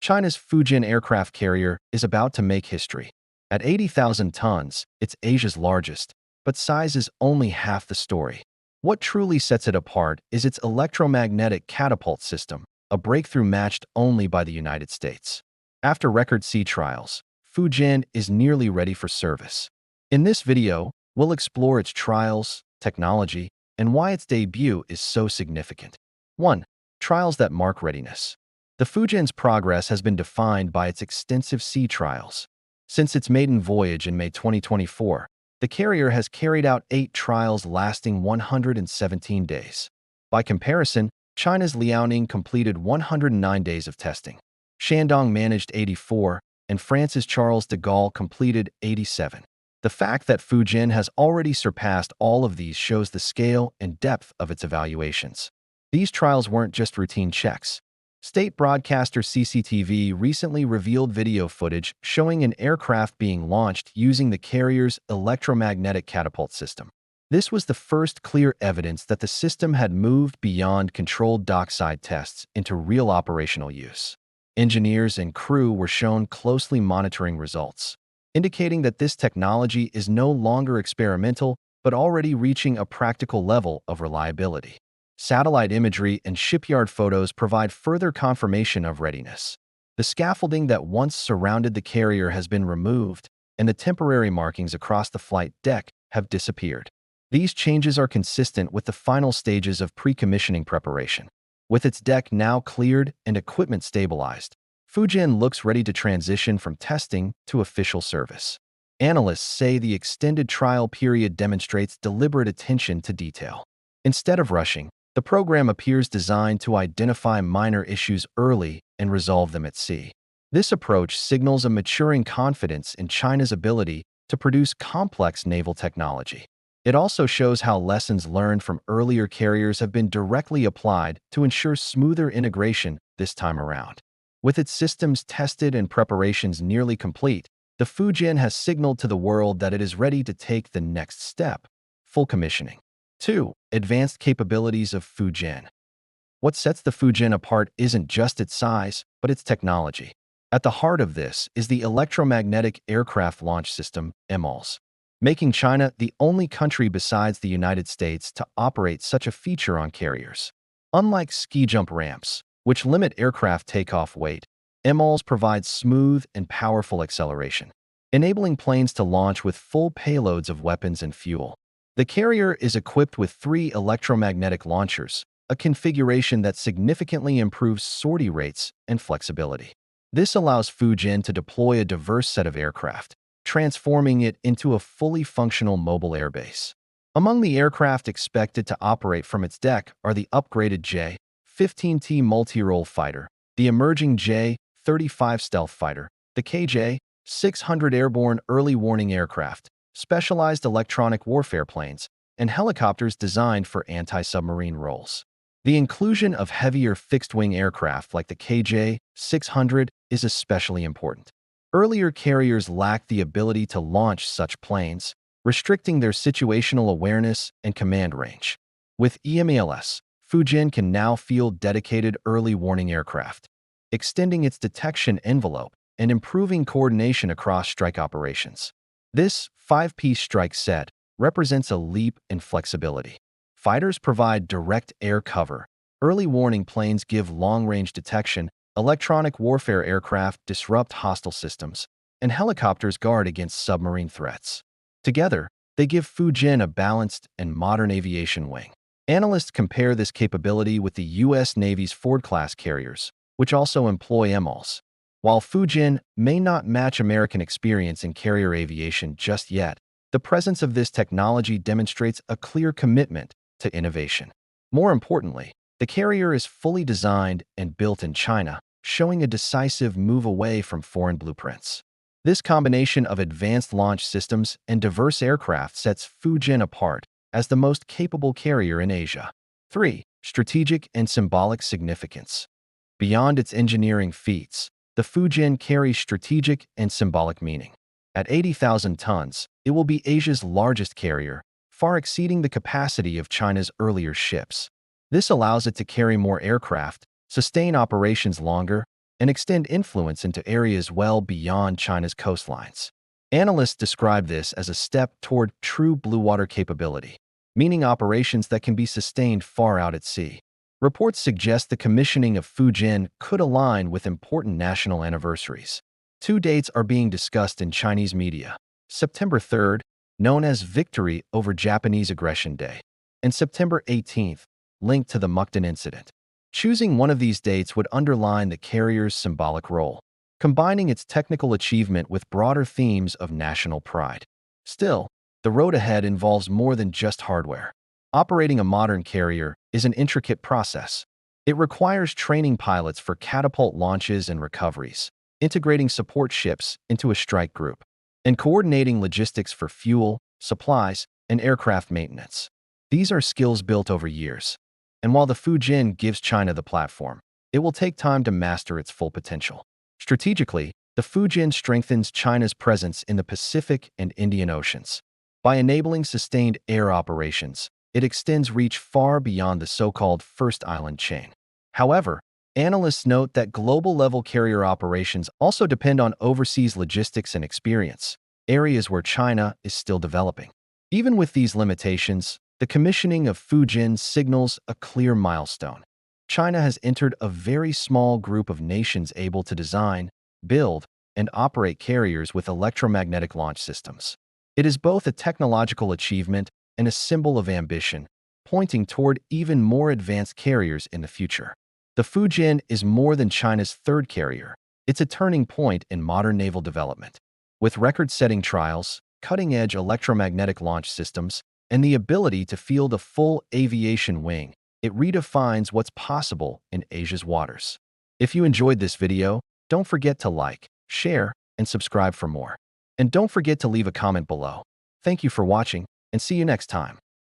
China's Fujian aircraft carrier is about to make history. At 80,000 tons, it's Asia's largest, but size is only half the story. What truly sets it apart is its electromagnetic catapult system, a breakthrough matched only by the United States. After record sea trials, Fujian is nearly ready for service. In this video, we'll explore its trials, technology, and why its debut is so significant. 1. Trials that mark readiness. The Fujian's progress has been defined by its extensive sea trials. Since its maiden voyage in May 2024, the carrier has carried out 8 trials lasting 117 days. By comparison, China's Liaoning completed 109 days of testing. Shandong managed 84, and France's Charles de Gaulle completed 87. The fact that Fujian has already surpassed all of these shows the scale and depth of its evaluations. These trials weren't just routine checks. State broadcaster CCTV recently revealed video footage showing an aircraft being launched using the carrier's electromagnetic catapult system. This was the first clear evidence that the system had moved beyond controlled dockside tests into real operational use. Engineers and crew were shown closely monitoring results, indicating that this technology is no longer experimental but already reaching a practical level of reliability. Satellite imagery and shipyard photos provide further confirmation of readiness. The scaffolding that once surrounded the carrier has been removed, and the temporary markings across the flight deck have disappeared. These changes are consistent with the final stages of pre-commissioning preparation. With its deck now cleared and equipment stabilized, Fujian looks ready to transition from testing to official service. Analysts say the extended trial period demonstrates deliberate attention to detail. Instead of rushing, the program appears designed to identify minor issues early and resolve them at sea. This approach signals a maturing confidence in China's ability to produce complex naval technology. It also shows how lessons learned from earlier carriers have been directly applied to ensure smoother integration this time around. With its systems tested and preparations nearly complete, the Fujian has signaled to the world that it is ready to take the next step: full commissioning. 2. Advanced capabilities of Fujian. What sets the Fujian apart isn't just its size, but its technology. At the heart of this is the Electromagnetic Aircraft Launch System, EMALS, making China the only country besides the United States to operate such a feature on carriers. Unlike ski jump ramps, which limit aircraft takeoff weight, EMALS provides smooth and powerful acceleration, enabling planes to launch with full payloads of weapons and fuel. The carrier is equipped with 3 electromagnetic launchers, a configuration that significantly improves sortie rates and flexibility. This allows Fujian to deploy a diverse set of aircraft, transforming it into a fully functional mobile airbase. Among the aircraft expected to operate from its deck are the upgraded J-15T multi-role fighter, the emerging J-35 stealth fighter, the KJ-600 airborne early warning aircraft, specialized electronic warfare planes, and helicopters designed for anti-submarine roles. The inclusion of heavier fixed-wing aircraft like the KJ-600 is especially important. Earlier carriers lacked the ability to launch such planes, restricting their situational awareness and command range. With EMALS, Fujian can now field dedicated early warning aircraft, extending its detection envelope and improving coordination across strike operations. This 5-piece strike set represents a leap in flexibility. Fighters provide direct air cover, early warning planes give long-range detection, electronic warfare aircraft disrupt hostile systems, and helicopters guard against submarine threats. Together, they give Fujian a balanced and modern aviation wing. Analysts compare this capability with the U.S. Navy's Ford-class carriers, which also employ EMALS. While Fujian may not match American experience in carrier aviation just yet, the presence of this technology demonstrates a clear commitment to innovation. More importantly, the carrier is fully designed and built in China, showing a decisive move away from foreign blueprints. This combination of advanced launch systems and diverse aircraft sets Fujian apart as the most capable carrier in Asia. 3. Strategic and symbolic significance. Beyond its engineering feats, the Fujian carries strategic and symbolic meaning. At 80,000 tons, it will be Asia's largest carrier, far exceeding the capacity of China's earlier ships. This allows it to carry more aircraft, sustain operations longer, and extend influence into areas well beyond China's coastlines. Analysts describe this as a step toward true blue water capability, meaning operations that can be sustained far out at sea. Reports suggest the commissioning of Fujian could align with important national anniversaries. Two dates are being discussed in Chinese media: September 3rd, known as Victory over Japanese Aggression Day, and September 18th, linked to the Mukden incident. Choosing one of these dates would underline the carrier's symbolic role, combining its technical achievement with broader themes of national pride. Still, the road ahead involves more than just hardware. Operating a modern carrier is an intricate process. It requires training pilots for catapult launches and recoveries, integrating support ships into a strike group, and coordinating logistics for fuel, supplies, and aircraft maintenance. These are skills built over years. And while the Fujian gives China the platform, it will take time to master its full potential. Strategically, the Fujian strengthens China's presence in the Pacific and Indian Oceans. By enabling sustained air operations, it extends reach far beyond the so-called first island chain. However, analysts note that global-level carrier operations also depend on overseas logistics and experience, areas where China is still developing. Even with these limitations, the commissioning of Fujian signals a clear milestone. China has entered a very small group of nations able to design, build, and operate carriers with electromagnetic launch systems. It is both a technological achievement and a symbol of ambition, pointing toward even more advanced carriers in the future. The Fujian is more than China's third carrier. It's a turning point in modern naval development. With record-setting trials, cutting-edge electromagnetic launch systems, and the ability to field a full aviation wing, it redefines what's possible in Asia's waters. If you enjoyed this video, don't forget to like, share, and subscribe for more. And don't forget to leave a comment below. Thank you for watching, and see you next time.